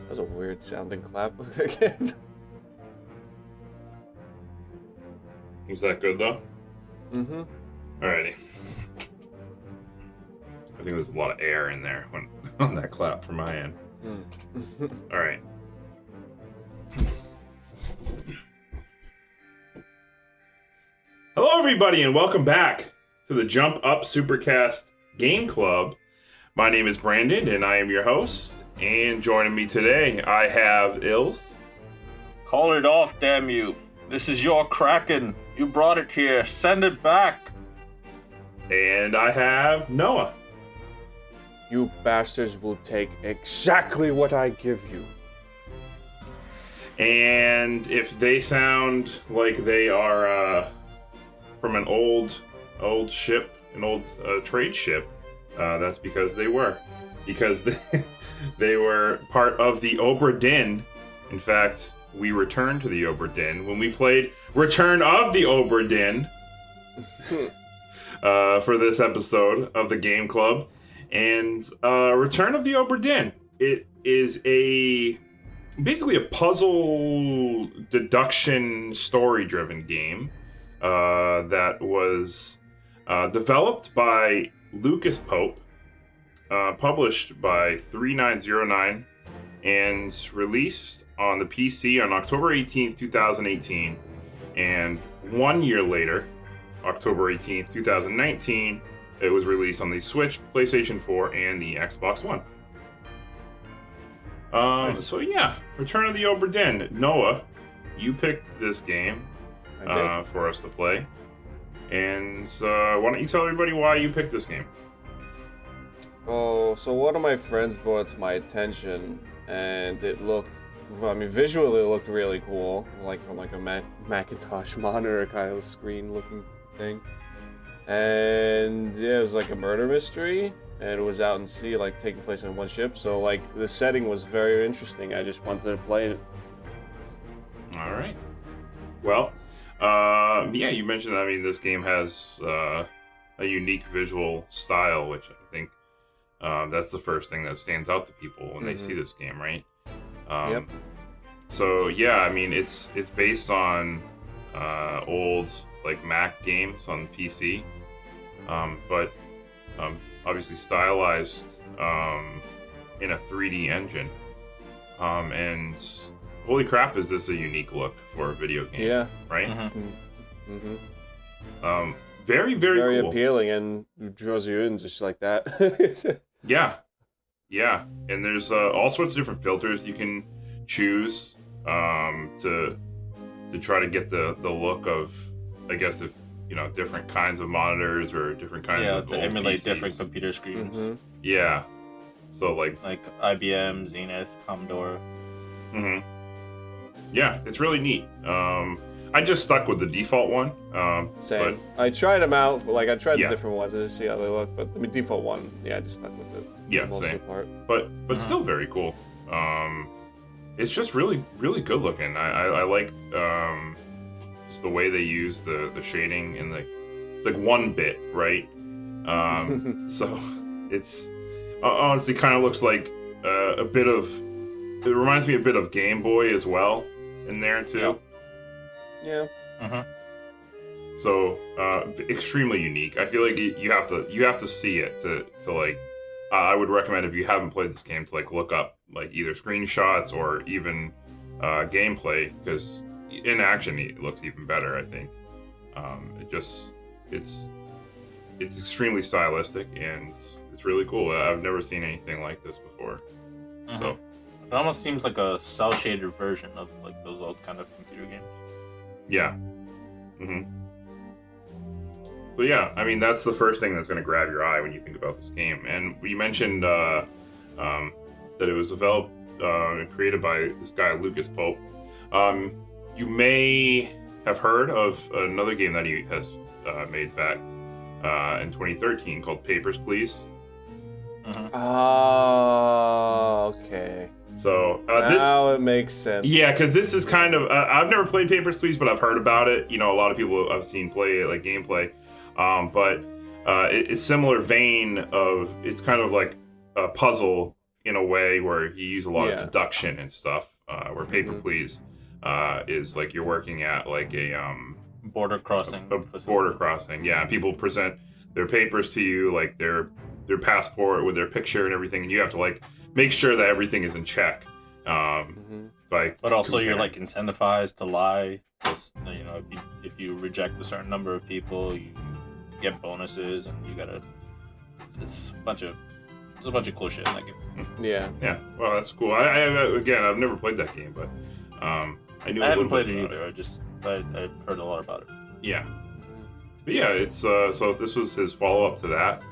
That was a weird sounding clap. Was that good though? Mm-hmm. Alrighty. I think there's a lot of air in there when on that clap from my end. Alright. Hello everybody and welcome back to the Up Supercast Game Club. My name is Brandon and I am your host. And joining me today I have Ills. Call it off, damn you. This is your Kraken. You brought it here. Send it back. And I have Noah. You bastards will take exactly what I give you. And if they sound like they are from an old ship, an old trade ship, that's because they were. Because they were part of the Obra Dinn. In fact, we returned to the Obra Dinn when we played Return of the Obra Dinn for this episode of the Game Club. And Return of the Obra Dinn. It is basically a puzzle deduction story-driven game that was developed by Lucas Pope, published by 3909, and released on the PC on October 18th, 2018. And 1 year later, October 18th, 2019, it was released on the Switch, PlayStation 4, and the Xbox One. Nice. So yeah, Return of the Obra Dinn. Noah, you picked this game for us to play. And why don't you tell everybody why you picked this game? Oh, so one of my friends brought it to my attention, and it looked, visually it looked really cool, like from like a Macintosh monitor kind of screen looking thing. And yeah, it was like a murder mystery, and it was out in sea, like taking place on one ship, so like the setting was very interesting. I just wanted to play it. Alright. Well, yeah, you mentioned, this game has a unique visual style, which I think that's the first thing that stands out to people when they see this game, right? Yep. So yeah, it's based on old like Mac games on PC, but obviously stylized in a 3D engine. And holy crap, is this a unique look for a video game? Yeah. Right. Mm-hmm. Very cool. Appealing and draws you in just like that. Yeah, and there's all sorts of different filters you can choose to try to get the look of, I guess, if different kinds of monitors or different kinds of to emulate PCs. Different computer screens. Mm-hmm. Yeah, so like IBM, Zenith, Commodore. Yeah, it's really neat. I just stuck with the default one. Same. But I tried them out. I tried the Yeah. different ones to see how they look. But the default one, I just stuck with it. Yeah, most same. of the part. But still very cool. It's just really good looking. I like just the way they use the shading and it's like 1 bit, right? So it's honestly kind of looks like a bit of. It reminds me a bit of Game Boy as well in there too. Yeah. So extremely unique. I feel like you have to see it to like. I would recommend, if you haven't played this game, to like look up like either screenshots or even gameplay, because in action it looks even better. I think it's extremely stylistic and it's really cool. I've never seen anything like this before. So it almost seems like a cell shaded version of like those old kind of computer games. yeah. So yeah, that's the first thing that's going to grab your eye when you think about this game. And we mentioned that it was developed and created by this guy, Lucas Pope. You may have heard of another game that he has made back in 2013 called Papers, Please. Oh, okay. So now it makes sense. Yeah, because this is kind of I've never played Papers, Please, but I've heard about it. A lot of people I've seen play it, like gameplay. But it's similar vein of, it's kind of like a puzzle in a way where you use a lot Yeah. of deduction and stuff. Where Paper Please is like you're working at like a Border crossing. a border crossing. Yeah, people present their papers to you, like their passport with their picture and everything, and you have to like make sure that everything is in check. But also you're like incentivized to lie. Just, you know, if you reject a certain number of people, you get bonuses, and you gotta. It's a bunch of cool shit in that game. Yeah. Yeah. Well, that's cool. I've never played that game, but I knew. I a haven't little played bit it about either. I've heard a lot about it. Yeah. But yeah, it's so this was his follow up to that.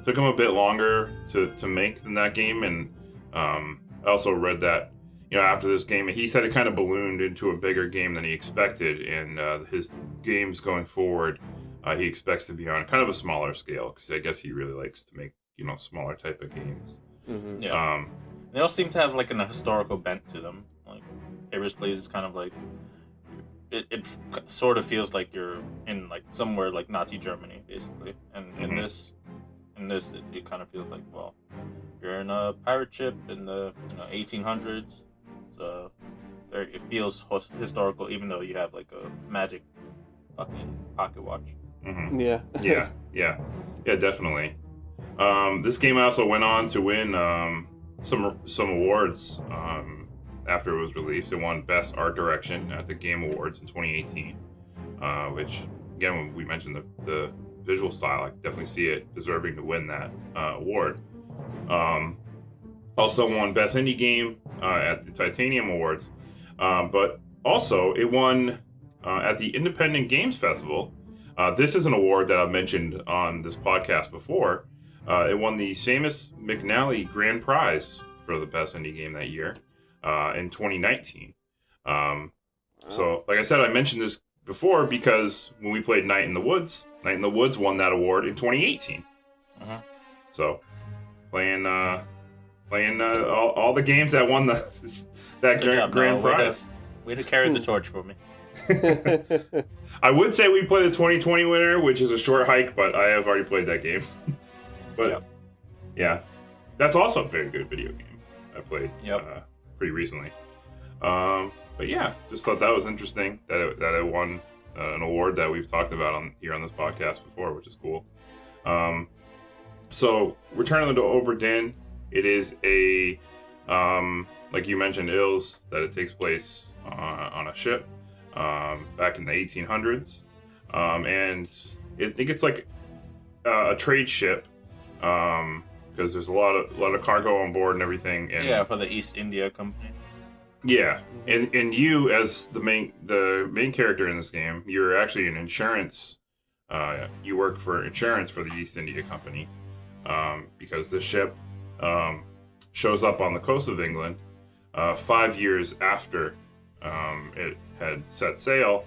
Took him a bit longer to make than that game, and I also read that, you know, after this game, he said it kind of ballooned into a bigger game than he expected, and his games going forward, he expects to be on kind of a smaller scale, because I guess he really likes to make, you know, smaller type of games. Yeah. They all seem to have like a historical bent to them. Like Papers, Please is kind of like it sort of feels like you're in like somewhere like Nazi Germany, basically, and in this it kind of feels like, well, you're in a pirate ship in the 1800s. So it feels historical, even though you have like a magic fucking pocket watch. Yeah. yeah, definitely. This game also went on to win some awards after it was released. It won Best Art Direction at the Game Awards in 2018, which, again, when we mentioned the visual style, I definitely see it deserving to win that award. Also won Best Indie Game at the Titanium Awards, but also it won at the Independent Games Festival. This is an award that I've mentioned on this podcast before. It won the Seamus McNally Grand Prize for the Best Indie Game that year in 2019. So, like I said, I mentioned this before because when we played Night in the Woods won that award in 2018. So, playing all the games that won that grand prize. Way to carry the torch for me. I would say we play the 2020 winner, which is a short hike, but I have already played that game. But yeah, that's also a very good video game I played pretty recently. But yeah, just thought that was interesting that it won an award that we've talked about here on this podcast before, which is cool. So returning to Obra, it is a like you mentioned, Ills, that it takes place on a ship back in the 1800s, and I think it's like a trade ship because there's a lot of cargo on board and everything. And, for the East India Company. Yeah, and you as the main character in this game, you're actually an insurance. You work for insurance for the East India Company because the ship shows up on the coast of England 5 years after it had set sail,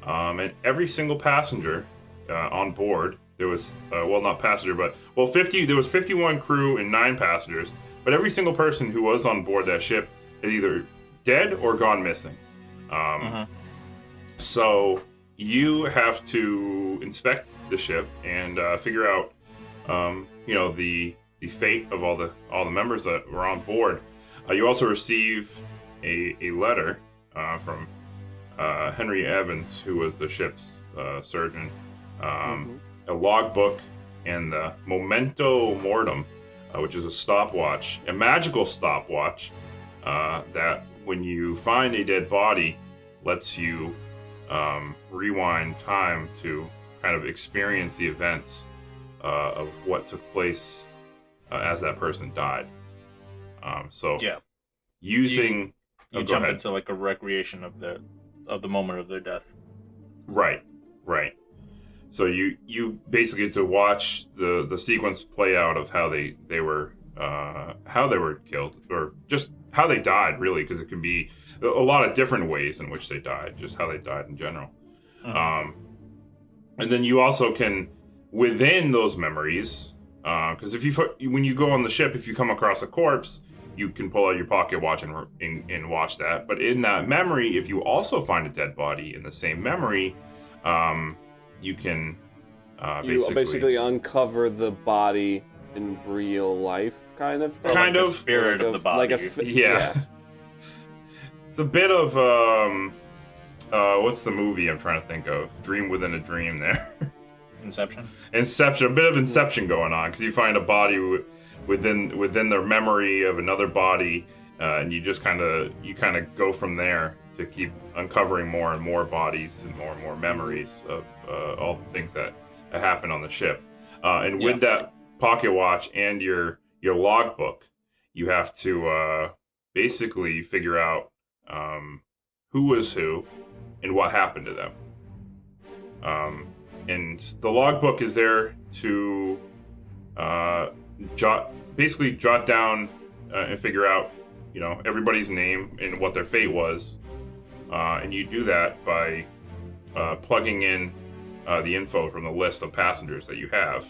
and every single passenger on board, there was not passenger, but 50. There was 51 crew and 9 passengers, but every single person who was on board that ship is either dead or gone missing. So you have to inspect the ship and figure out, the fate of all the members that were on board. You also receive a letter from Henry Evans, who was the ship's surgeon, a logbook, and the Memento Mortem, which is a magical stopwatch that, when you find a dead body, lets you rewind time to kind of experience the events of what took place as that person died. Using you jump into like a recreation of the moment of their death. Right. So you basically get to watch the sequence play out of how they were killed, or just how they died, really, because it can be a lot of different ways in which they died, just how they died in general. And then you also can, within those memories, because when you go on the ship, if you come across a corpse, you can pull out your pocket watch and watch that. But in that memory, if you also find a dead body in the same memory, you can basically uncover the body in real life, kind of thing. Kind like of. the spirit of the body. Yeah. It's a bit of what's the movie I'm trying to think of? Dream Within a Dream. There. Inception. Inception. A bit of Inception going on because you find a body within their memory of another body, and you just kind of go from there to keep uncovering more and more bodies and more memories of all the things that happen on the ship. And with that pocket watch and your logbook, you have to basically figure out who was who and what happened to them. And the logbook is there to jot down and figure out, everybody's name and what their fate was. And you do that by plugging in the info from the list of passengers that you have.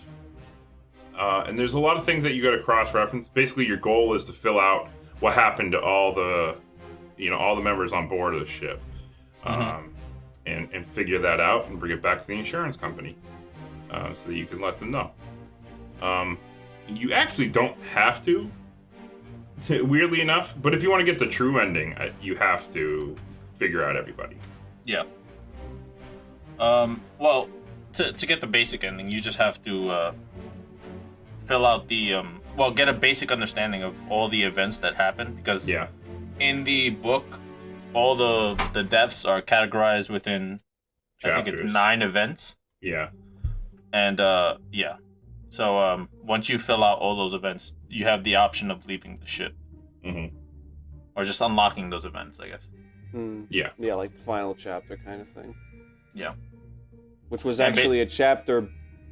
And there's a lot of things that you got to cross-reference. Basically, your goal is to fill out what happened to all the members on board of the ship. And figure that out and bring it back to the insurance company so that you can let them know. You actually don't have to, weirdly enough, but if you want to get the true ending, you have to figure out everybody. Yeah. Well, to get the basic ending, you just have to fill out the get a basic understanding of all the events that happen, because in the book, all the deaths are categorized within chapters. I think it's 9 events. Yeah. And so once you fill out all those events, you have the option of leaving the ship. Mm-hmm. Or just unlocking those events, I guess. Yeah. Yeah, like the final chapter kind of thing. Yeah. Which was actually a chapter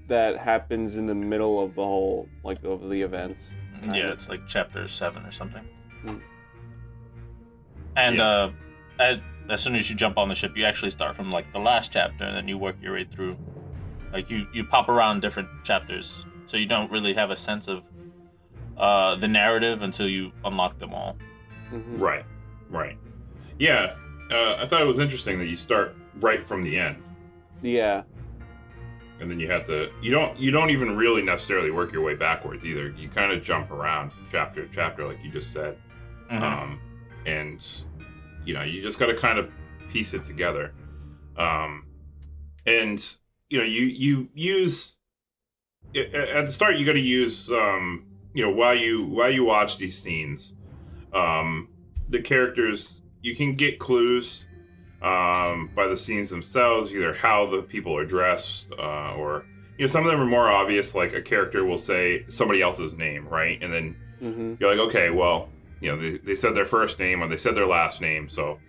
that happens in the middle of the whole, like, of the events. Yeah, it's like chapter 7 or something. And as soon as you jump on the ship, you actually start from like the last chapter, and then you work your way through. Like you pop around different chapters, so you don't really have a sense of the narrative until you unlock them all. Mm-hmm. Right. Yeah, I thought it was interesting that you start right from the end. Yeah. And then you have to. You don't even really necessarily work your way backwards either. You kind of jump around chapter to chapter, like you just said. Mm-hmm. And you just got to kind of piece it together. And you use at the start. You got to use while you watch these scenes, the characters, you can get clues by the scenes themselves, either how the people are dressed, or some of them are more obvious. Like a character will say somebody else's name, right, and then you're like, okay, well. They said their first name or they said their last name, so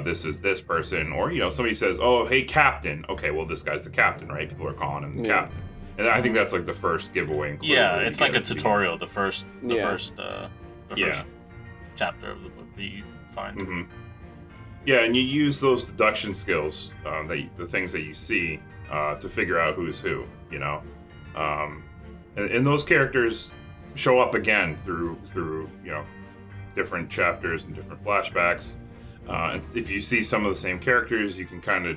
this is this person. Or somebody says, "Oh, hey, Captain." Okay, well, this guy's the captain, right? People are calling him the captain, and I think that's like the first giveaway. Yeah, it's like a tutorial. The first chapter of the book that you find. Mm-hmm. Yeah, and you use those deduction skills, the things that you see, to figure out who's who. And those characters show up again through different chapters and different flashbacks. And if you see some of the same characters, you can kind of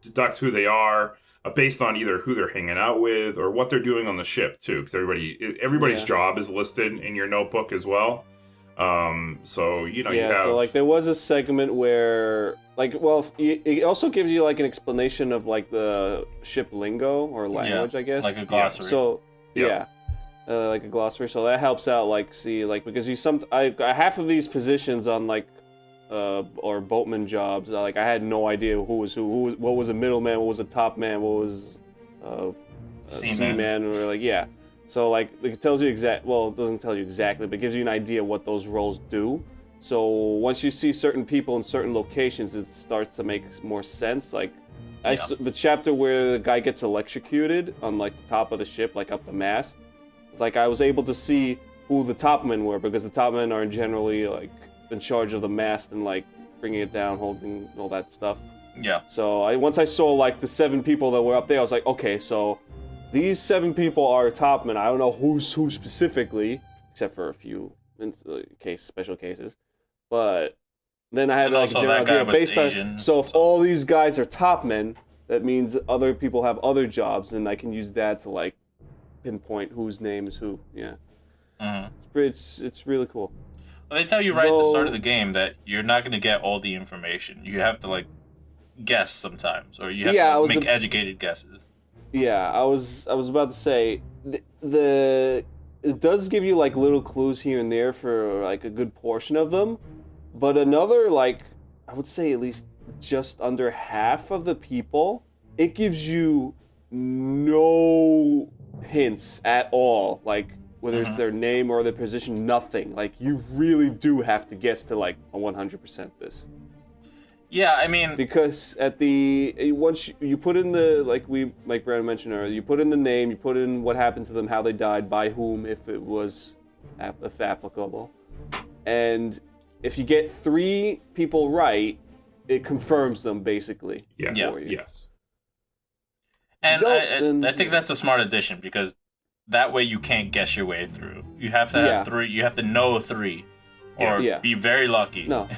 deduct who they are based on either who they're hanging out with or what they're doing on the ship too. Because everybody's job is listed in your notebook as well. So you have. So like there was a segment where it also gives you like an explanation of like the ship lingo or language, I guess. Like a glossary. So like a glossary, so that helps out. Because half of these positions on or boatman jobs, I had no idea who was who. What was a middleman? What was a top man? What was a seaman? Or So it tells you it doesn't tell you exactly, but it gives you an idea what those roles do. So once you see certain people in certain locations, it starts to make more sense. The chapter where the guy gets electrocuted on the top of the ship, up the mast. It's I was able to see who the topmen were, because the topmen are generally in charge of the mast and bringing it down, holding all that stuff. Yeah. So once I saw the 7 people that were up there, I was like, okay, so these 7 people are topmen. I don't know who's who specifically, except for a few special cases. But then I had a general idea based on. So if all these guys are topmen, that means other people have other jobs, and I can use that to pinpoint whose name is who. Yeah, Mm-hmm. it's really cool. Well, they tell you right at the start of the game that you're not going to get all the information. You have to like guess sometimes, or you have to make educated guesses. Yeah, I was about to say it does give you like little clues here and there for like a good portion of them, but another like I would say at least just under half of the people, it gives you no hints at all, like whether it's their name or their position, nothing. Like you really do have to guess to like a 100% this. Yeah, I mean, because at the once you put in the like Brandon mentioned earlier, you put in the name, you put in what happened to them, how they died, by whom, if it was if applicable, and if you get 3 people right, it confirms them basically. Yeah. For you. Yes. And I think that's a smart addition because that way you can't guess your way through. You have to have 3. You have to know 3, or be very lucky. No,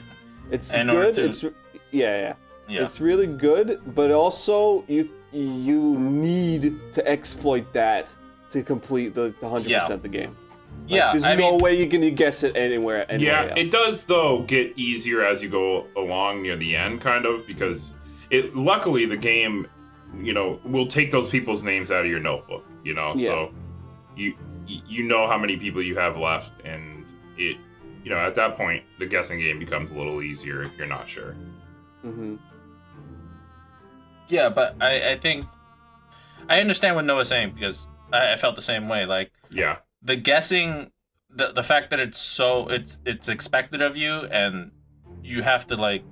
it's good. It's yeah. It's really good, but also you need to exploit that to complete the 100% the game. Like, there's no way you can guess it anywhere else. It does though get easier as you go along near the end, kind of, because luckily the game, will take those people's names out of your notebook, so you know how many people you have left, and it, at that point the guessing game becomes a little easier if you're not sure. Mm-hmm. Yeah, but I think I understand what Noah's saying because I felt the same way. Like, the guessing, the fact that it's expected of you, and you have to like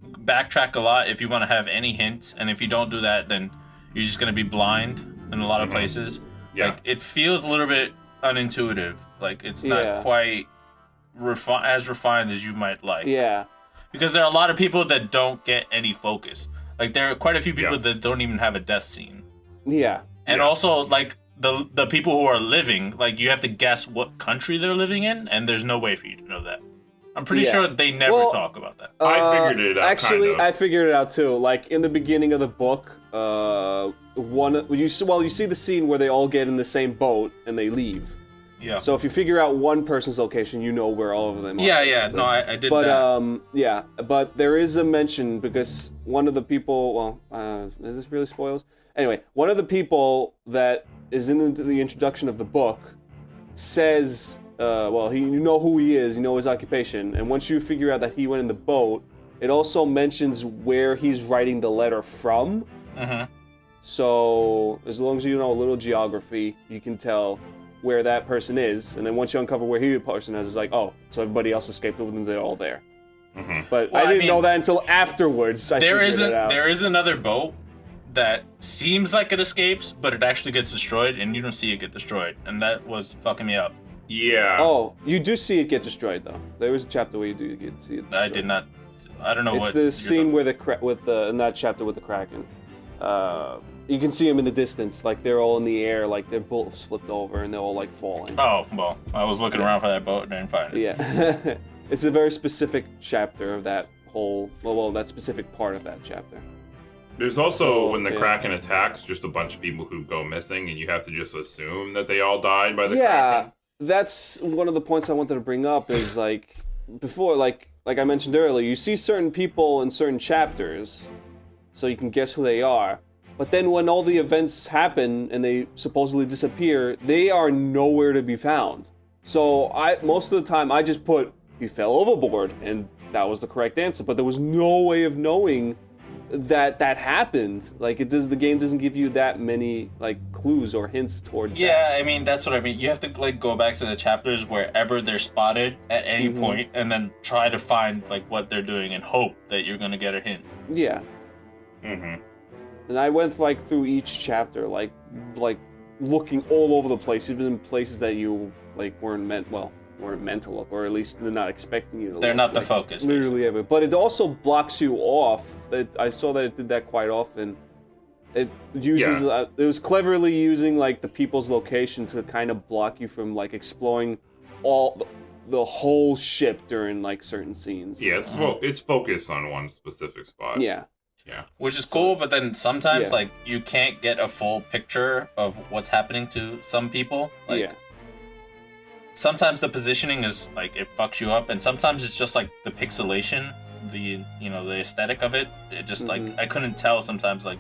backtrack a lot if you want to have any hints, and if you don't do that, then you're just gonna be blind in a lot of places. Like, it feels a little bit unintuitive. Like, it's not quite as refined as you might like. Yeah. Because there are a lot of people that don't get any focus. Like, there are quite a few people that don't even have a death scene. Yeah. And also, like, the people who are living, like, you have to guess what country they're living in, and there's no way for you to know that. I'm pretty sure they never talk about that. I figured it out. Actually, kind of. I figured it out too. Like, in the beginning of the book, you see the scene where they all get in the same boat and they leave. Yeah. So if you figure out one person's location, you know where all of them are. Yeah. No, I did that. But there is a mention because one of the people. Is this really spoils? Anyway, one of the people that is in the introduction of the book says, you know who he is, you know his occupation, and once you figure out that he went in the boat, it also mentions where he's writing the letter from. Mm-hmm. So as long as you know a little geography, you can tell where that person is, and then once you uncover where the person is, it's like, oh, so everybody else escaped with them, they're all there. Mm-hmm. But I didn't know that until afterwards. There is another boat that seems like it escapes, but it actually gets destroyed, and you don't see it get destroyed, and that was fucking me up. Yeah. Oh, you do see it get destroyed though. There was a chapter where you do get to see it destroyed. I did not. I don't know it's what. It's the scene where in that chapter with the Kraken. You can see them in the distance, like they're all in the air, like their boats flipped over and they're all like falling. Oh, well, I was looking around for that boat and didn't find it. Yeah. It's a very specific chapter of that whole, that specific part of that chapter. There's also, when the Kraken attacks, just a bunch of people who go missing, and you have to just assume that they all died by the Kraken. Yeah, that's one of the points I wanted to bring up is, like, before, like I mentioned earlier, you see certain people in certain chapters, so you can guess who they are. But then when all the events happen and they supposedly disappear, they are nowhere to be found. So most of the time I just put, he fell overboard, and that was the correct answer. But there was no way of knowing that happened. Like, the game doesn't give you that many, like, clues or hints towards that. Yeah, I mean, that's what I mean. You have to, like, go back to the chapters wherever they're spotted at any point, and then try to find, like, what they're doing and hope that you're gonna get a hint. Yeah. Mm-hmm. And I went, like, through each chapter, like looking all over the place, even in places that you, like, weren't meant to look, or at least they're not expecting you to look. They're not the focus. Literally ever. But it also blocks you off. I saw that it did that quite often. It uses, it was cleverly using, like, the people's location to kind of block you from, like, exploring the whole ship during, like, certain scenes. Yeah, it's focused on one specific spot. Yeah. Yeah. Which is cool, but then sometimes Yeah. like you can't get a full picture of what's happening to some people. Like, yeah. sometimes the positioning is like it fucks you up, and sometimes it's just like the pixelation, the aesthetic of it. It just like I couldn't tell sometimes like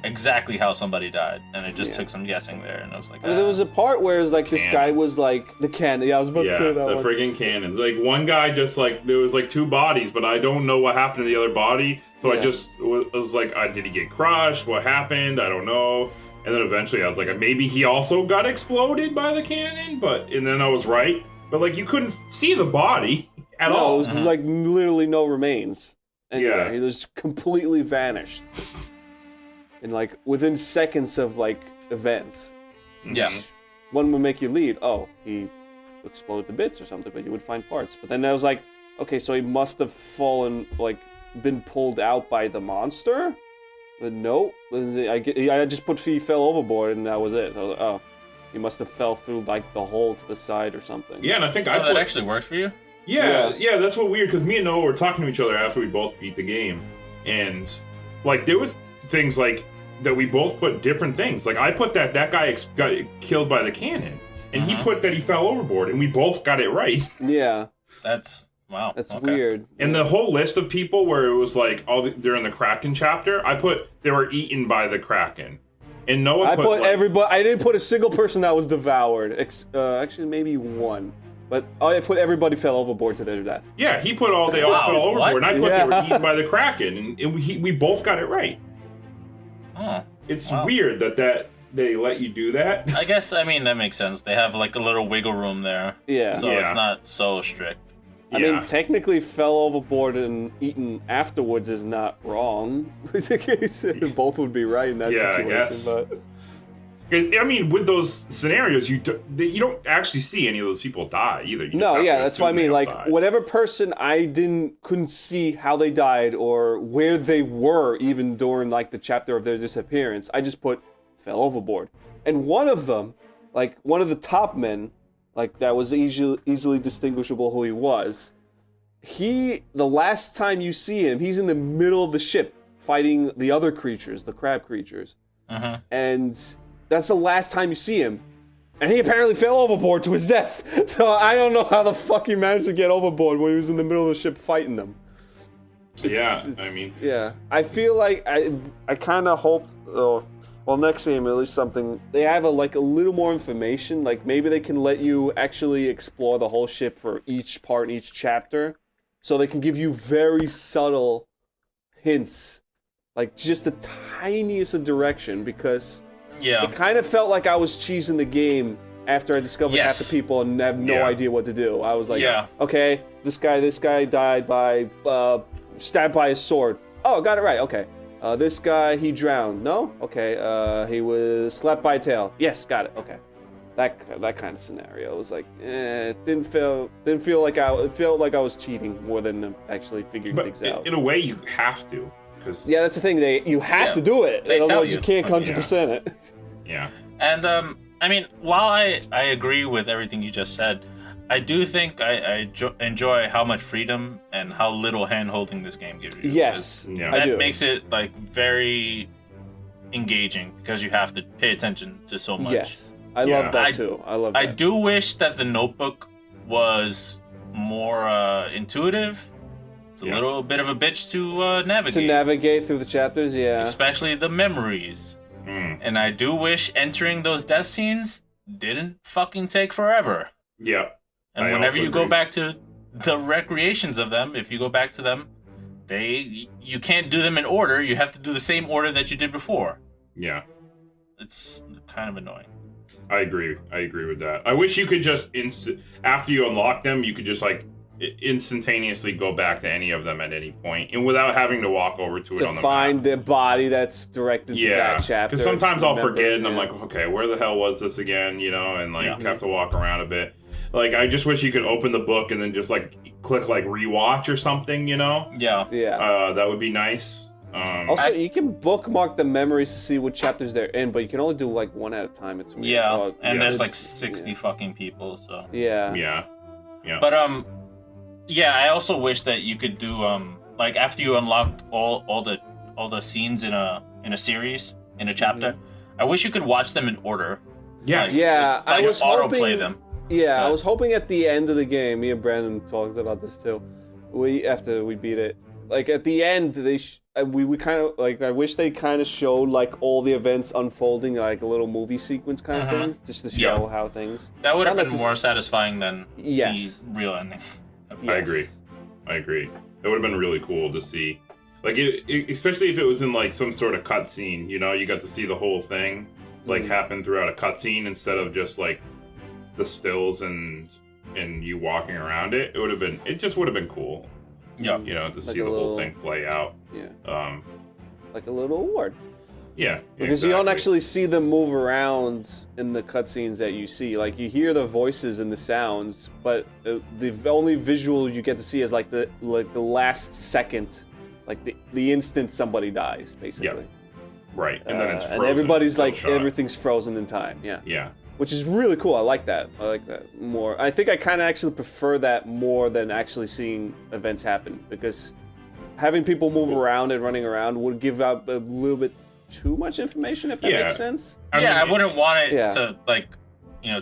exactly how somebody died, and it just took some guessing there, and I was like, I mean, there was a part where it was like this guy was like the cannon. Yeah, I was about to say that the one. friggin' cannons. Like one guy just like there was like two bodies, but I don't know what happened to the other body. So I just was like, did he get crushed? What happened? I don't know. And then eventually I was like, maybe he also got exploded by the cannon. And then I was right. But like you couldn't see the body at all. It was like literally no remains. Anyway, Yeah. he just completely vanished. And like within seconds of like events. yeah, One would make you lead, he exploded to bits or something, but you would find parts. But then I was like, okay, so he must have fallen, like, been pulled out by the monster? But no, I just put he fell overboard and that was it. So I was like, he must have fell through like the hole to the side or something. Yeah, and I think that actually worked for you. Yeah, that's what weird because me and Noah were talking to each other after we both beat the game, and like there was things like that we both put different things. Like I put that guy got killed by the cannon, and he put that he fell overboard, and we both got it right. Yeah. That's wow. That's okay. weird. And the whole list of people where it was like they're in the Kraken chapter, I put they were eaten by the Kraken. And Noah I put like, everybody. I didn't put a single person that was devoured. Actually, maybe one. But I put everybody fell overboard to their death. Yeah, he put they all fell overboard, what? and I put they were eaten by the Kraken, and we both got it right. Oh, It's weird that they let you do that. I guess I mean that makes sense. They have like a little wiggle room there. Yeah. So it's not so strict. I mean, technically, fell overboard and eaten afterwards is not wrong. Both would be right in that situation. I guess. But I mean, with those scenarios, you don't actually see any of those people die either. You just no, have to that's what I assume mean. they Like, died. whatever person I couldn't see how they died or where they were, even during like the chapter of their disappearance, I just put fell overboard. And one of them, like one of the top men, like that was easily distinguishable who he was. The last time you see him, he's in the middle of the ship fighting the other creatures, the crab creatures. And that's the last time you see him. And he apparently fell overboard to his death. So I don't know how the fuck he managed to get overboard when he was in the middle of the ship fighting them. Yeah. I feel like I kind of hoped, next game at least something, they have a little more information. Like maybe they can let you actually explore the whole ship for each part in each chapter. So they can give you very subtle hints. Like just the tiniest of direction, because it kind of felt like I was cheesing the game after I discovered half the people and have no idea what to do. I was like, okay, this guy died by stabbed by a sword. Oh, got it right. Okay. This guy, he drowned. No? Okay. He was slapped by a tail. Yes, got it. Okay. That kind of scenario was like, it felt like I was cheating more than actually figuring things out. In a way, you have to. Yeah, that's the thing. You have to do it. Otherwise, you can't 100% it. Yeah. And I mean, while I agree with everything you just said, I do think I enjoy how much freedom and how little hand-holding this game gives you. Yes, that makes it like very engaging because you have to pay attention to so much. Yes, I love that too. I love that. I do wish that the notebook was more intuitive. It's a little bit of a bitch to navigate. To navigate through the chapters, yeah. Especially the memories. And I do wish entering those death scenes didn't fucking take forever. Yeah. And whenever you go back to the recreations of them, if you go back to them, you can't do them in order. You have to do the same order that you did before. Yeah. It's kind of annoying. I agree with that. I wish you could just after you unlock them, you could just like instantaneously go back to any of them at any point, and without having to walk over to it on the find map. the body that's directed to that chapter. Because sometimes I'll forget, and I'm like, okay, where the hell was this again? You know, and like have to walk around a bit. Like, I just wish you could open the book and then just like click like rewatch or something. You know? Yeah. That would be nice. Also, you can bookmark the memories to see what chapters they're in, but you can only do like one at a time. It's weird. Yeah, and there's like 60 fucking people, so. Yeah. But I also wish that you could do like after you unlock all the all the scenes in a series in a chapter. I wish you could watch them in order. Yes. Yeah, I was hoping. Autoplay them. Yeah, I was hoping at the end of the game. Me and Brandon talked about this too. After we beat it, like at the end, we kind of like. I wish they kind of showed like all the events unfolding, like a little movie sequence kind of thing, just to show how things. That would have been more satisfying than the real ending. Yes. I agree. It would have been really cool to see, like, especially if it was in like some sort of cutscene. You know, you got to see the whole thing like happen throughout a cutscene instead of just like the stills and you walking around it. It just would have been cool. Yeah. You know, to like see the whole thing play out. Yeah. Like a little award. Yeah. Because you don't actually see them move around in the cutscenes that you see. Like, you hear the voices and the sounds, but the only visual you get to see is like the last second, like the instant somebody dies, basically. Yeah. Right. And then it's frozen. And everybody's like, shot. everything's frozen in time. Yeah. Yeah. Which is really cool. I like that more. I think I kind of actually prefer that more than actually seeing events happen, because having people move around and running around would give out a little bit too much information, if that makes sense. I wouldn't want it to like,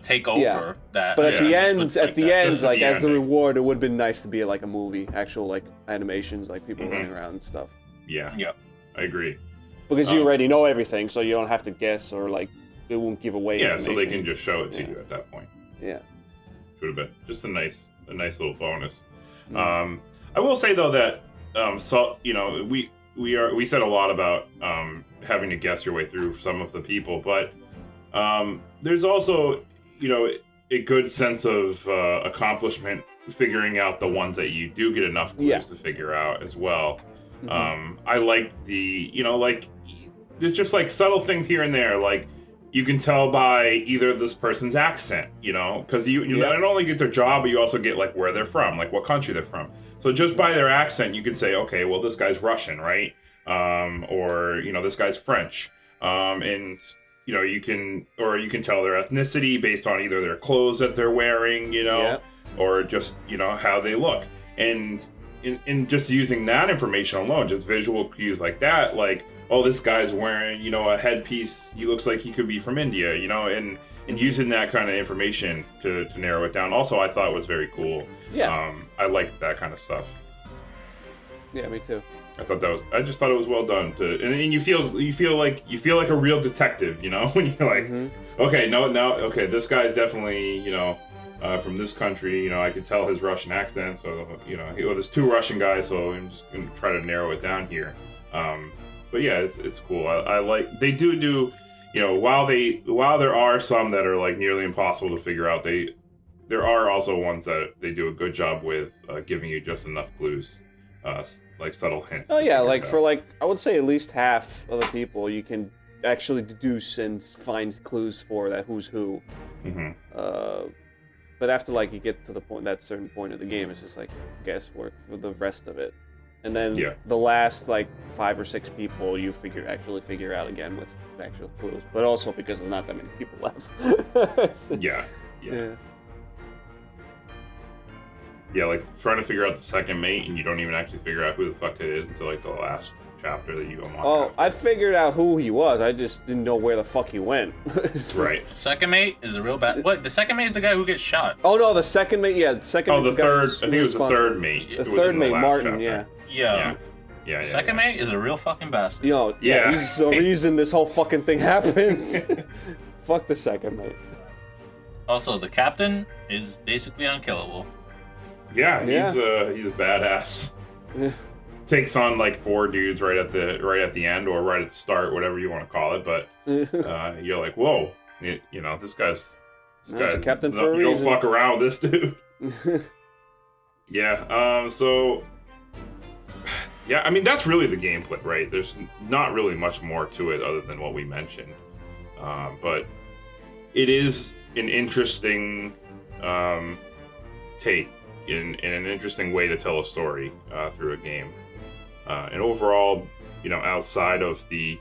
take over that. But at the end, like as the ending. reward, it would have been nice to be like a movie, actual like animations, like people running around and stuff. Yeah. Yeah. I agree. Because you already know everything, so you don't have to guess or like it won't give away information. So they can just show it to you at that point. Yeah. Would have been just a nice little bonus. I will say though that we said a lot about having to guess your way through some of the people, but there's also a good sense of accomplishment figuring out the ones that you do get enough clues to figure out as well. I liked there's just like subtle things here and there, like you can tell by either this person's accent, because you not only get their job, but you also get like where they're from, like what country they're from. So just by their accent, you could say, okay, well, this guy's Russian, right? Or this guy's French. And you can tell their ethnicity based on either their clothes that they're wearing, or just how they look. And in just using that information alone, just visual cues like that, like, oh, this guy's wearing, a headpiece. He looks like he could be from India, and using that kind of information to narrow it down. Also, I thought it was very cool. Yeah. I liked that kind of stuff. Yeah, me too. I just thought it was well done. And you feel like a real detective, when you're like, okay, this guy's definitely, from this country. I could tell his Russian accent. So, there's two Russian guys, so I'm just going to try to narrow it down here. But yeah, it's cool. I like, they do, while there are some that are like nearly impossible to figure out, there are also ones that they do a good job with giving you just enough clues, like subtle hints. Oh yeah, like for like, I would say at least half of the people you can actually deduce and find clues for that who's who. But after like you get to that certain point of the game, it's just like guesswork for the rest of it. And then the last like 5 or 6 people you actually figure out again with actual clues, but also because there's not that many people left. Yeah, like trying to figure out the second mate, and you don't even actually figure out who the fuck it is until like the last chapter that you unlock. Oh, I figured out who he was. I just didn't know where the fuck he went. Right. Second mate is a real bad. What? The second mate is the guy who gets shot. Oh no, the second mate. Yeah, the second. Oh, the third. I think it was the third mate. The third mate, Martin. Chapter. Yeah. The second mate is a real fucking bastard. He's the reason this whole fucking thing happens. Fuck the second mate. Also, the captain is basically unkillable. Yeah, he's a badass. Yeah. Takes on like 4 dudes right at the end or right at the start, whatever you want to call it. But you're like, whoa, this guy's a captain for a you reason. don't fuck around with this dude. Yeah. So. Yeah, I mean that's really the gameplay, right? There's not really much more to it other than what we mentioned, but it is an interesting take in an interesting way to tell a story through a game. And overall, outside of the,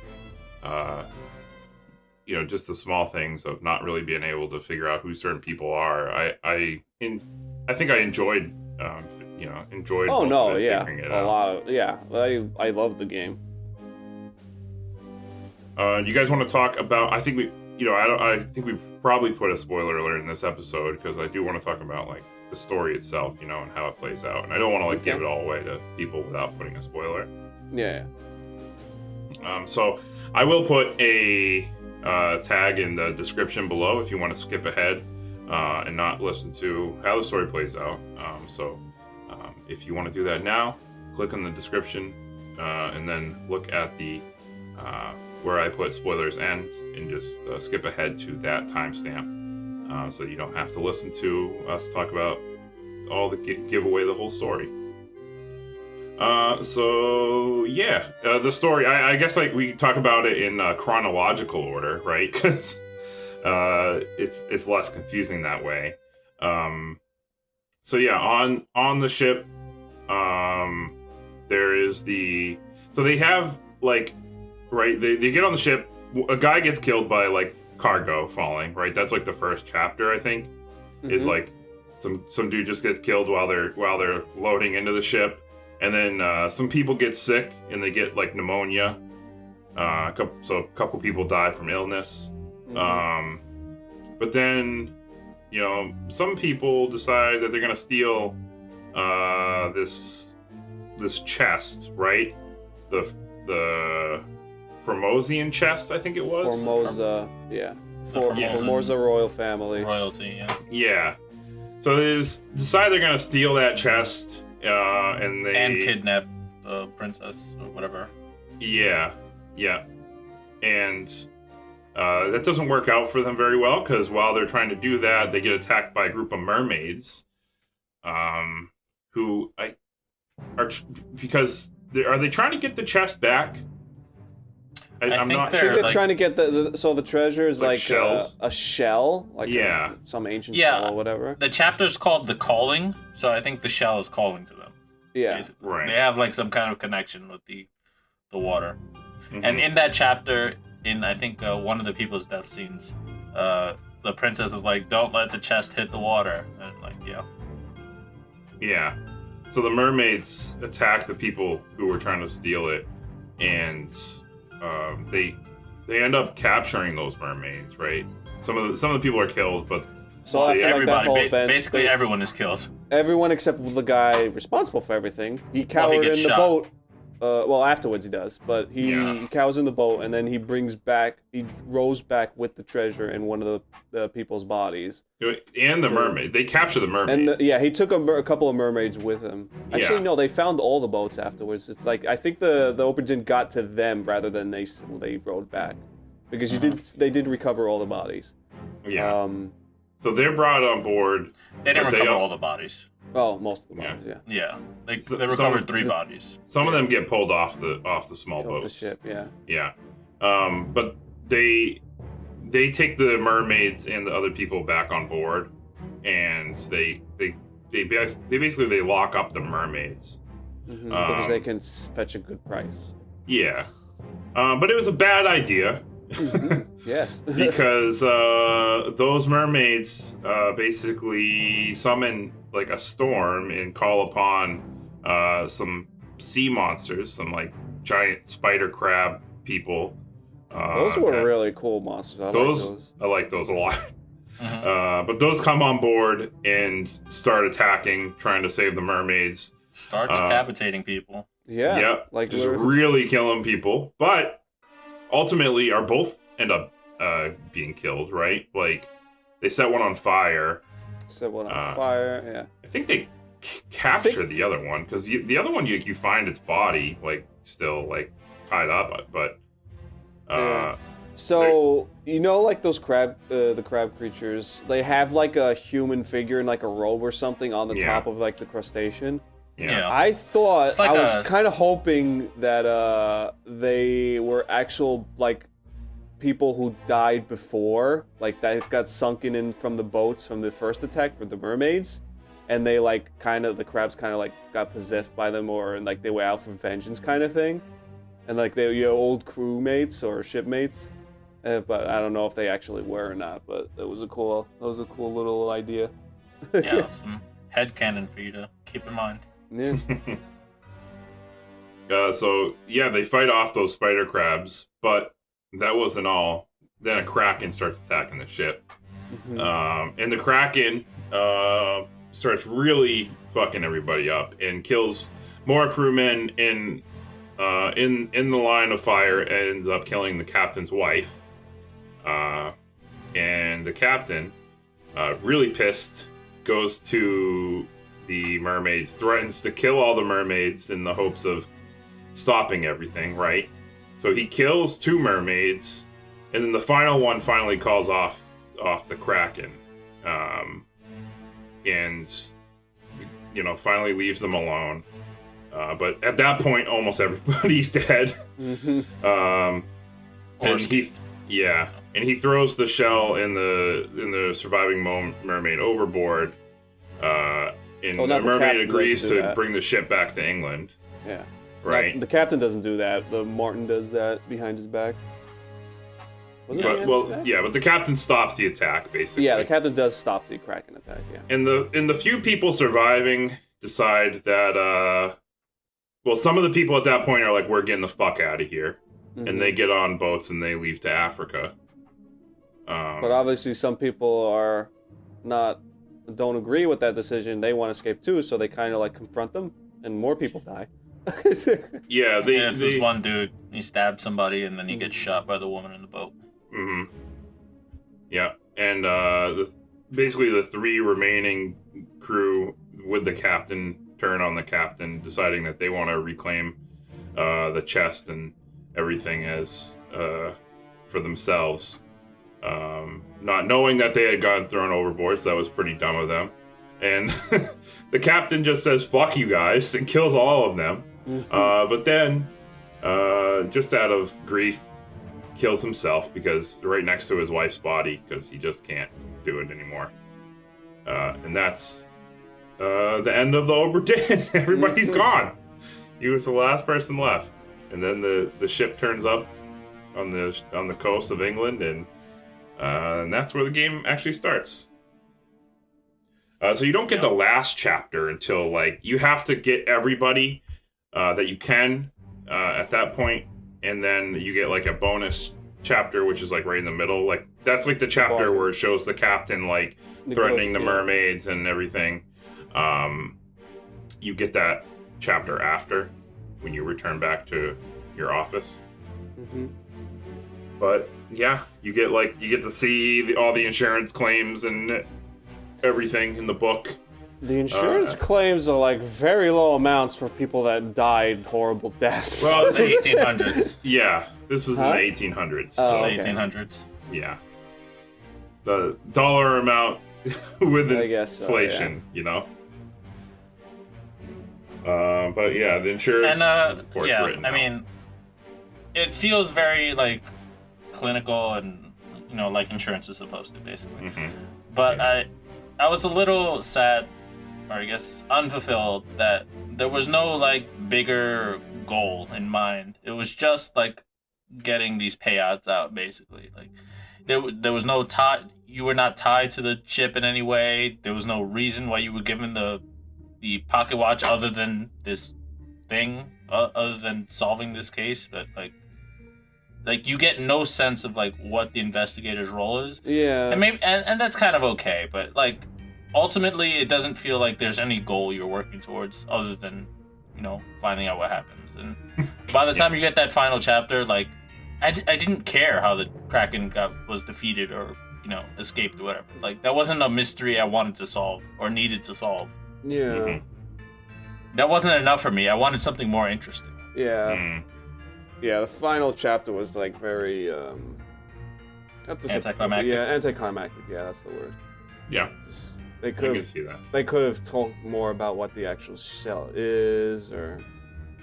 just the small things of not really being able to figure out who certain people are, I think I enjoyed. Enjoyed. Oh no, it, yeah, figuring it a out. lot of I love the game. You guys want to talk about? I think I think we probably put a spoiler alert in this episode because I do want to talk about like the story itself, and how it plays out, and I don't want to like give it all away to people without putting a spoiler. Yeah. So I will put a tag in the description below if you want to skip ahead and not listen to how the story plays out. If you want to do that now, click on the description and then look at the where I put spoilers end and just skip ahead to that timestamp so you don't have to listen to us talk about all the give away the whole story. The story, I guess like we talk about it in chronological order, right? Because it's less confusing that way. On the ship, there is so they have like, right, they get on the ship, a guy gets killed by like cargo falling, right? That's like the first chapter, I think, is like some dude just gets killed while they're loading into the ship. And then some people get sick and they get like pneumonia. So a couple people die from illness. But then, some people decide that they're gonna steal this chest, right? The Formosian chest, I think it was. Formosa, yeah. Formosan royal family. Royalty, yeah. Yeah. So they decide they're gonna steal that chest. And kidnap the princess or whatever. Yeah. And that doesn't work out for them very well because while they're trying to do that, they get attacked by a group of mermaids, who are they trying to get the chest back? I think they're trying to get the treasure is like a shell, like some ancient shell or whatever. The chapter's called The Calling, so I think the shell is calling to them. Yeah, basically. Right. They have like some kind of connection with the water. And in that chapter, in I think one of the people's death scenes, the princess is like, "Don't let the chest hit the water," and like, yeah. So the mermaids attack the people who were trying to steal it, and they end up capturing those mermaids, right? Some of the people are killed, but so after everybody, that whole event, basically everyone is killed. Everyone except the guy responsible for everything. He cowered in the boat. Afterwards he does, but he cowers in the boat, and then he rows back with the treasure in one of the people's bodies. And the mermaid. They capture the mermaids. And he took a couple of mermaids with him. Actually, no, they found all the boats afterwards. It's like, I think the Overden got to them rather than they rowed back. Because they did recover all the bodies. Yeah. So they're brought on board. They didn't recover all the bodies. Oh, most of the bodies, Yeah, they recovered 3 bodies. Some of them get pulled off the small boats. Off the ship, yeah. Yeah. But they take the mermaids and the other people back on board, and they basically lock up the mermaids. Because they can fetch a good price. Yeah. But it was a bad idea. Yes. Because those mermaids basically summon like a storm and call upon some sea monsters, some like giant spider crab people. Those were really cool monsters. I like those a lot. But those come on board and start attacking, trying to save the mermaids. Start decapitating people. Yeah. Yep. Like just really killing people. But ultimately are both end up being killed, right? Like they set one on fire. Yeah. I think they capture the other one because the other one you find its body like still like tied up, but So like those the crab creatures, they have like a human figure in like a robe or something on the top of like the crustacean. Yeah. I thought like I was kind of hoping that they were actual like people who died before, like that got sunken in from the boats from the first attack for the mermaids, and they like the crabs kind of like got possessed by them, or like they were out for vengeance kind of thing, and like they were old crewmates or shipmates, but I don't know if they actually were or not. But that was a cool little idea. Yeah, some headcanon for you to keep in mind. Yeah. They fight off those spider crabs, but that wasn't all. Then a Kraken starts attacking the ship. Mhm. And the Kraken starts really fucking everybody up and kills more crewmen in the line of fire, ends up killing the captain's wife. And the captain, really pissed, goes to the mermaids, threatens to kill all the mermaids in the hopes of stopping everything, right? So he kills 2 mermaids, and then the final one finally calls off the Kraken, and finally leaves them alone. But at that point, almost everybody's dead. Mhm. And he throws the shell in the surviving mermaid overboard. And Oh, the not the mermaid captain agrees doesn't do to that. bring the ship back to England, Yeah. right? The captain doesn't do that. The Martin does that behind his back. Was it behind his back? But the captain stops the attack, basically. Yeah, the captain does stop the Kraken attack. Yeah. And the few people surviving decide that some of the people at that point are like, we're getting the fuck out of here, Mhm. and they get on boats and they leave to Africa. But obviously, some people don't agree with that decision. They want to escape too, so they kind of like confront them, and more people die. Yeah, It's this one dude. He stabs somebody, and then he gets shot by the woman in the boat. Mm-hmm. Yeah, and basically the 3 remaining crew with the captain turn on the captain, deciding that they want to reclaim the chest and everything as for themselves, not knowing that they had gotten thrown overboard. So that was pretty dumb of them. And the captain just says "fuck you guys" and kills all of them. But then, just out of grief, kills himself because right next to his wife's body, because he just can't do it anymore. And that's the end of the Obra Dinn. Everybody's gone. He was the last person left. And then the ship turns up on the coast of England, and that's where the game actually starts. So you don't get the last chapter until you have to get everybody that you can at that point, and then you get a bonus chapter, which is right in the middle. That's the chapter where it shows the captain threatening the mermaids and everything. You get that chapter after, when you return back to your office. Mm-hmm. But yeah, you get to see all the insurance claims and everything in the book. The insurance claims are very low amounts for people that died horrible deaths. Well, It's the 1800s. Yeah, this was in the 1800s. Oh, It's okay. the 1800s. Yeah. The dollar amount with I guess so, inflation, But yeah, the insurance report's written I out. mean, it feels very clinical and like insurance is supposed to, basically. Mhm. But I was a little sad, or I guess unfulfilled, that there was no bigger goal in mind. It was just getting these payouts out, basically. There was no tie. You were not tied to the ship in any way. There was no reason why you were given the pocket watch other than this thing, other than solving this case. But you get no sense of what the investigator's role is. Yeah. And maybe and that's kind of okay, but ultimately it doesn't feel like there's any goal you're working towards other than finding out what happens. And by the time you get that final chapter, I didn't care how the Kraken was defeated or escaped or whatever. That wasn't a mystery I wanted to solve or needed to solve. Yeah. Mhm. That wasn't enough for me. I wanted something more interesting. Yeah. Mm. Yeah, the final chapter was very Anticlimactic? Yeah, anticlimactic. Yeah, that's the word. Yeah, They I could can have see that. they could have talked more about what the actual shell is, or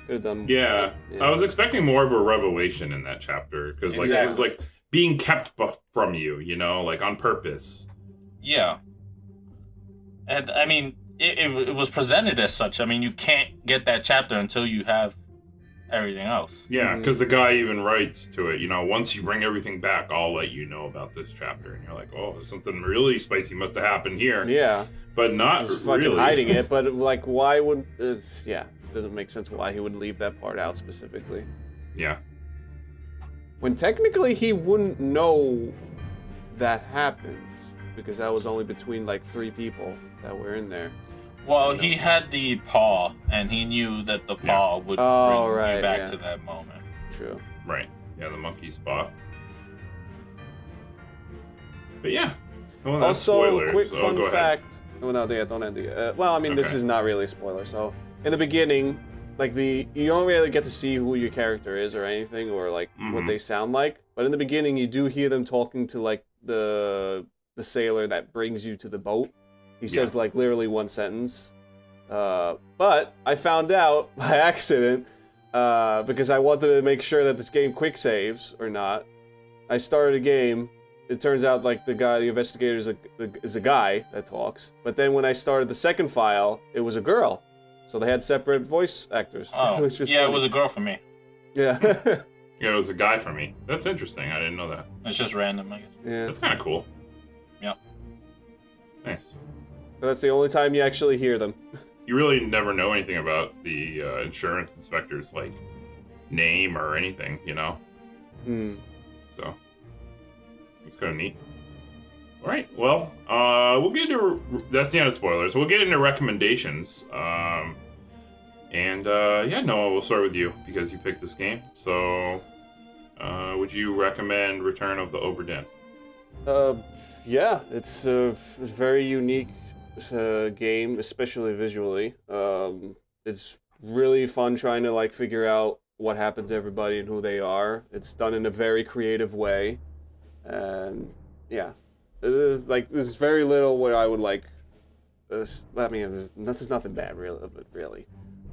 could have done. Yeah, I was expecting more of a revelation in that chapter, because it was Exactly. being kept from you, on purpose. Yeah. And I mean, it was presented as such. I mean, you can't get that chapter until you have everything else. Yeah, Mhm. because the guy even writes to it, once you bring everything back, I'll let you know about this chapter. And you're like, oh, something really spicy must have happened here. Yeah, But not just fucking really. hiding it. But why would? It doesn't make sense why he would leave that part out specifically. Yeah. when technically he wouldn't know that happened, because that was only between like 3 people that were in there. Well, he had the paw, and he knew that the paw would bring you back to that moment. True. Right. Yeah, the monkey spot. But yeah. Well, that's Also, spoilers, quick so fun go ahead. fact. Oh no, yeah, don't end it. Well, I mean, this Okay. is not really a spoiler. So, in the beginning, like you don't really get to see who your character is or anything, or like what they sound like. But in the beginning, you do hear them talking to like the sailor that brings you to the boat. He says like literally one sentence. But I found out by accident because I wanted to make sure that this game quick saves or not. I started a game. It turns out like the investigator is a guy that talks. But then when I started the second file, it was a girl. So they had separate voice actors. Oh, Which was yeah, funny. it was a girl for me. Yeah. Yeah, it was a guy for me. That's interesting. I didn't know that. It's just random, I guess. Yeah. That's kind of cool. Yep. Nice. But that's the only time you actually hear them. You really never know anything about the insurance inspector's like name or anything, you know. So it's kind of neat. All right. Well, we'll get into that's the end of spoilers. We'll get into recommendations. Yeah, Noah, we'll start with you because you picked this game. So, would you recommend Return of the Obra Dinn? Yeah, it's a very unique game, especially visually. It's really fun trying to like figure out what happened to everybody and who they are. It's done in a very creative way, and yeah, like there's very little where I would like. I mean, there's nothing bad really of it. Really,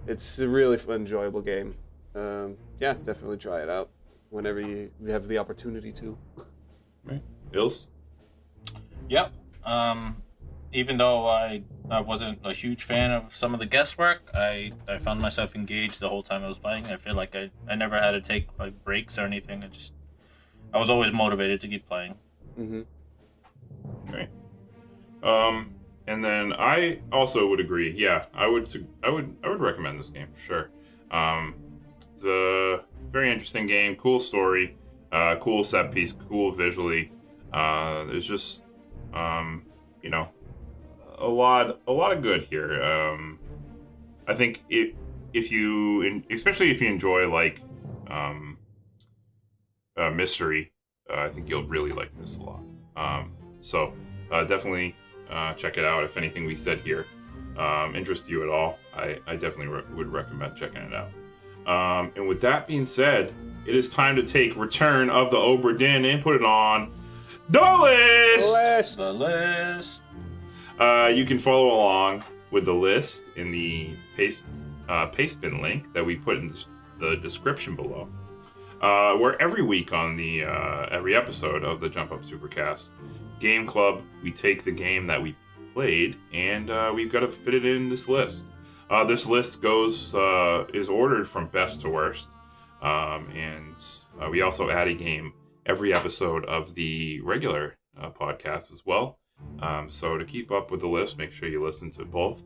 it's a really fun, enjoyable game. Yeah, definitely try it out whenever you have the opportunity to. Right, Ilse? Yep. Even though I wasn't a huge fan of some of the guesswork, I found myself engaged the whole time I was playing. I feel like I never had to take like breaks or anything. I was always motivated to keep playing. Okay. And then I also would agree. Yeah, I would recommend this game for sure. It's a very interesting game, cool story, cool set piece, cool visually. There's just you know, a lot of good here. I think especially if you enjoy like mystery, I think you'll really like this a lot. So definitely check it out. If anything we said here interests you at all, I definitely would recommend checking it out. And with that being said, it is time to take Return of the Obra Dinn and put it on the list. The list. You can follow along with the list in the Pastebin link that we put in the description below. Where every week on the every episode of the Jump Up Supercast Game Club, we take the game that we played and we've got to fit it in this list. This list is ordered from best to worst, and we also add a game every episode of the regular podcast as well. So to keep up with the list, make sure you listen to both.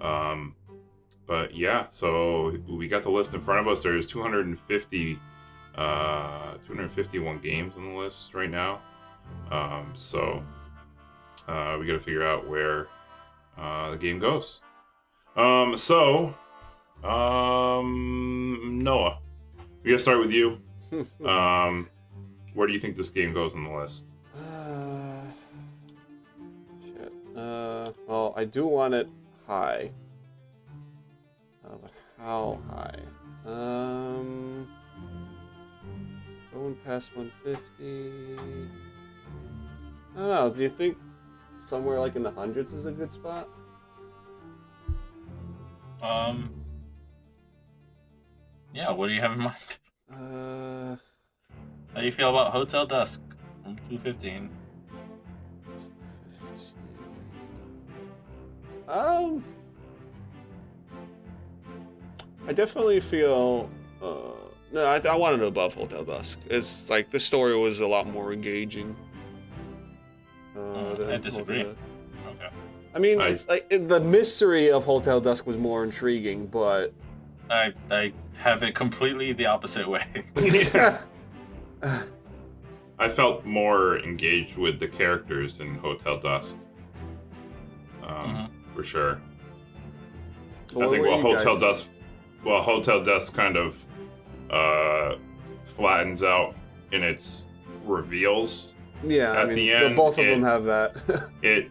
But yeah, so we got the list in front of us. There's 251 games on the list right now. So we got to figure out where the game goes. Noah, we got to start with you. Where do you think this game goes on the list? Shit. Well, I do want it high. But how high? Going past 150. I don't know. Do you think somewhere like in the hundreds is a good spot? Yeah, what do you have in mind? How do you feel about Hotel Dusk from 215? 15. I definitely feel. No, I wanted it above Hotel Dusk. It's like the story was a lot more engaging. I disagree. Okay. I mean, it's like the mystery of Hotel Dusk was more intriguing, but I have it completely the opposite way. I I felt more engaged with the characters in Hotel Dusk. For sure. Well, I think what were you Hotel Dusk kind of flattens out in its reveals. Yeah, at the end, both of them have that. It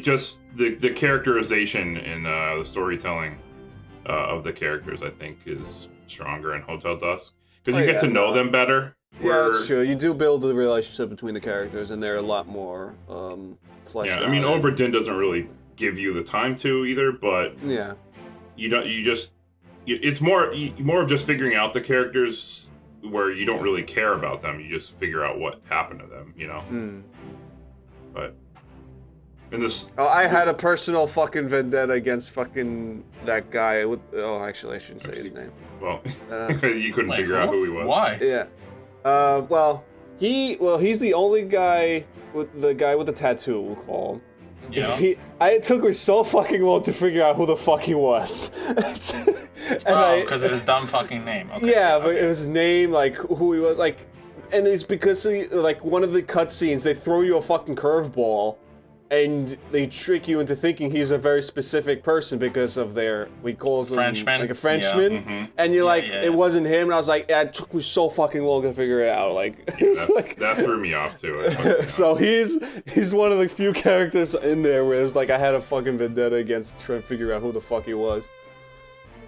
just the characterization and the storytelling of the characters, I think, is stronger in Hotel Dusk because you get to know them better. Yeah, that's true. You do build a relationship between the characters, and they're a lot more fleshed out. I mean, Obra Dinn doesn't really give you the time to either, but yeah, it's more of just figuring out the characters where you don't really care about them. You just figure out what happened to them, you know. But in this, I had a personal fucking vendetta against fucking that guy with. Oh, actually, I shouldn't say his name. Well, you couldn't figure out who he was. Why? Yeah. He's the only guy with the tattoo, we'll call him. Yeah. It took me so fucking long to figure out who the fuck he was. Because of his dumb fucking name. Okay, yeah, but it was his name, like who he was, like, and it's because like one of the cutscenes, they throw you a fucking curveball, and they trick you into thinking he's a very specific person because of we call him Frenchman. like a Frenchman, and you're it wasn't him, and I was like, it took me so fucking long to figure it out, like, that threw me off too. So he's one of the few characters in there where it's like I had a fucking vendetta against trying to figure out who the fuck he was.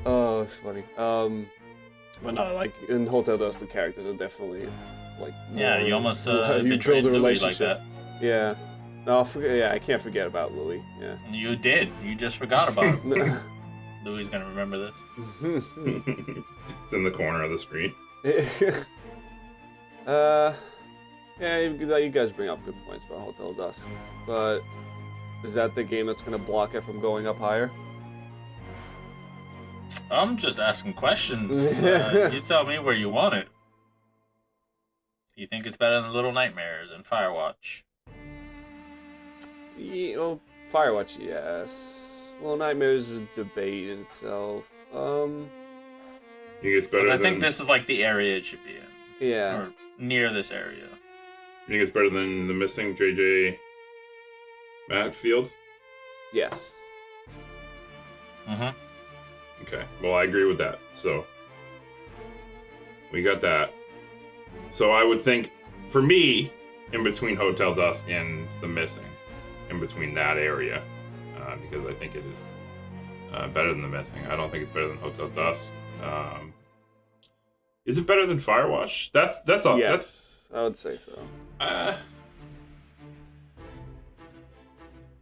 Oh, it's funny. But no, like in Hotel Dusk, the characters are definitely like you almost you build a relationship. Like that. Yeah. No, I can't forget about Louis. Yeah. You did. You just forgot about it. Louis gonna remember this. It's in the corner of the screen. Yeah, you guys bring up good points about Hotel Dusk, but is that the game that's gonna block it from going up higher? I'm just asking questions. You tell me where you want it. You think it's better than Little Nightmares and Firewatch? Yeah, well, Firewatch, yes. Little Nightmares is a debate in itself. You think it's better? I think this is like the area it should be in. Yeah. Or near this area. You think it's better than the missing JJ Matfield? Yes. Okay. Well, I agree with that. So we got that. So I would think, for me, in between Hotel Dusk and the missing, in between that area, because I think it is better than the missing. I don't think it's better than Hotel Dusk. Is it better than Firewatch? That's all. Yes, I would say so. That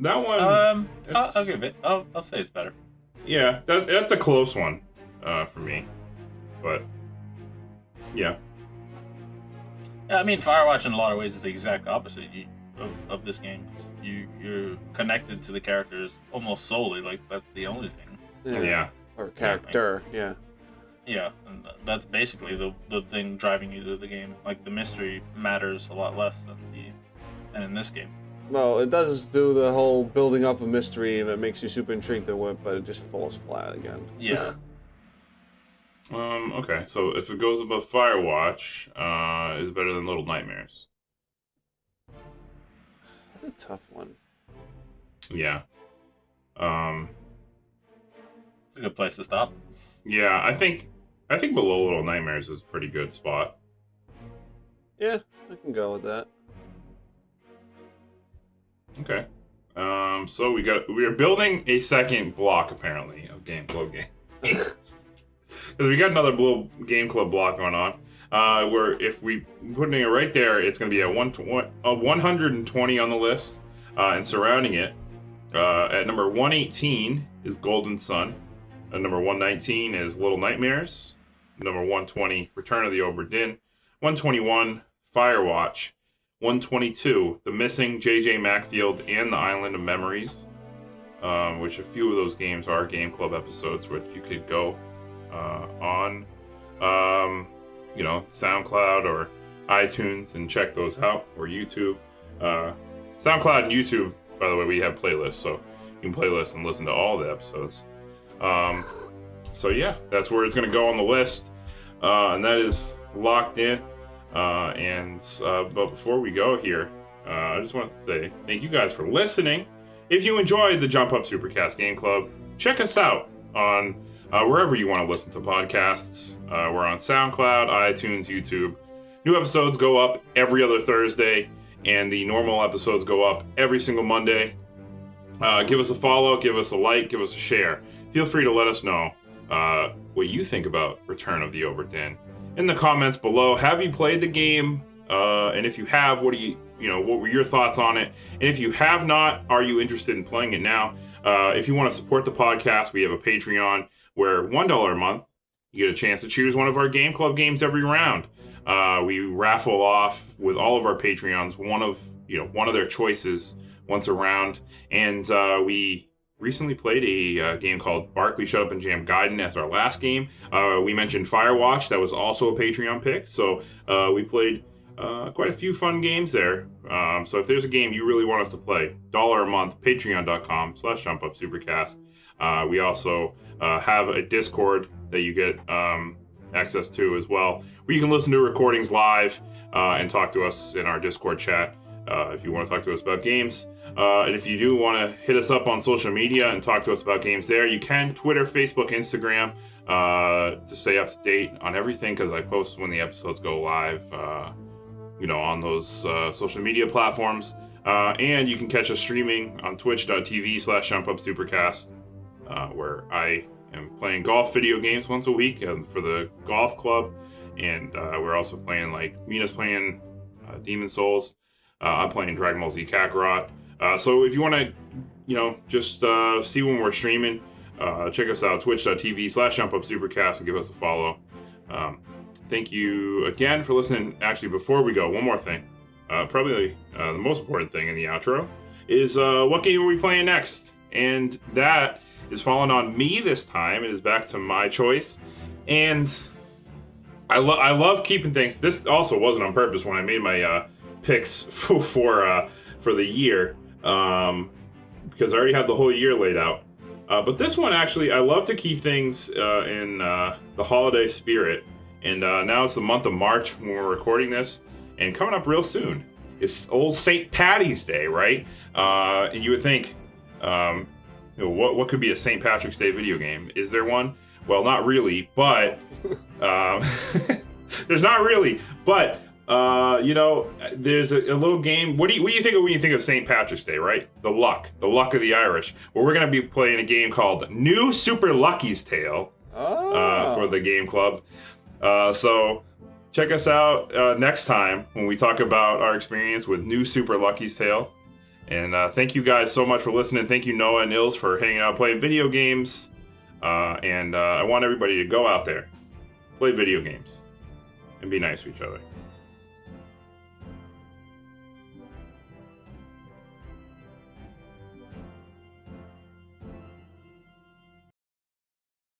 one. I'll give it. I'll say it's better. Yeah, that's a close one for me. But yeah. I mean, Firewatch in a lot of ways is the exact opposite of this game. You're connected to the characters almost solely. Like that's the only thing. Yeah. Or character. Yeah. Yeah, and that's basically the thing driving you to the game. Like the mystery matters a lot less than in this game. Well, it does do the whole building up a mystery that makes you super intrigued to it, but it just falls flat again. Yeah. Okay, so if it goes above Firewatch, is it better than Little Nightmares? That's a tough one. Yeah. It's a good place to stop. Yeah, I think below Little Nightmares is a pretty good spot. Yeah, I can go with that. Okay. So we are building a second block apparently of Game Club game. Because we got another Game Club block going on. Where if we putting it right there, it's going to be a 120 on the list, and surrounding it, at number 118 is Golden Sun. Number 119 is Little Nightmares. Number 120, Return of the Obra Dinn. 121, Firewatch. 122, The Missing, JJ Macfield, and The Island of Memories. Which a few of those games are Game Club episodes, which you could go on, SoundCloud or iTunes and check those out, or YouTube. SoundCloud and YouTube, by the way, we have playlists, so you can playlist and listen to all the episodes. So yeah, that's where it's going to go on the list. and that is locked in. But before we go here, I just want to say thank you guys for listening. If you enjoyed the Jump Up Supercast Game Club, check us out on wherever you want to listen to podcasts. We're on SoundCloud, iTunes, YouTube. New episodes go up every other Thursday, and the normal episodes go up every single Monday. Give us a follow, give us a like, give us a share. Feel free to let us know what you think about Return of the Overden in the comments below. Have you played the game? And if you have, what were your thoughts on it? And if you have not, are you interested in playing it now? If you want to support the podcast, we have a Patreon where $1 a month, you get a chance to choose one of our Game Club games every round. We raffle off with all of our Patreons one of their choices once a round. And we recently played a game called Barkley Shut Up and Jam Gaiden as our last game. We mentioned Firewatch, that was also a Patreon pick. So we played quite a few fun games there. So if there's a game you really want us to play, $1 a month, patreon.com/jumpupsupercast. We also have a Discord that you get access to as well, where you can listen to recordings live and talk to us in our Discord chat if you want to talk to us about games. And if you do want to hit us up on social media and talk to us about games there, you can Twitter, Facebook, Instagram to stay up to date on everything, because I post when the episodes go live on those social media platforms. And you can catch us streaming on twitch.tv/jumpupsupercast, where I am playing golf video games once a week for the golf club. And we're also playing, like, Mina's playing Demon Souls. I'm playing Dragon Ball Z Kakarot. So if you want to, just see when we're streaming, check us out, twitch.tv/jumpupsupercast, and give us a follow. Thank you again for listening. Actually, before we go, one more thing. Probably the most important thing in the outro is what game are we playing next? And that is falling on me this time. It is back to my choice. And I love keeping things. This also wasn't on purpose when I made my picks for the year, because I already had the whole year laid out. But this one, actually, I love to keep things in the holiday spirit. And now it's the month of March when we're recording this, and coming up real soon, it's old St. Patty's Day, right? And you would think, what could be a St. Patrick's Day video game? Is there one? Well, not really, but there's not really, but there's a little game. What do you think of when you think of St. Patrick's Day, right? The luck of the Irish. Well, we're gonna be playing a game called New Super Lucky's Tale for the Game Club. So check us out next time when we talk about our experience with New Super Lucky's Tale. And thank you guys so much for listening. Thank you, Noah and Nils, for hanging out playing video games. And I want everybody to go out there, play video games, and be nice to each other.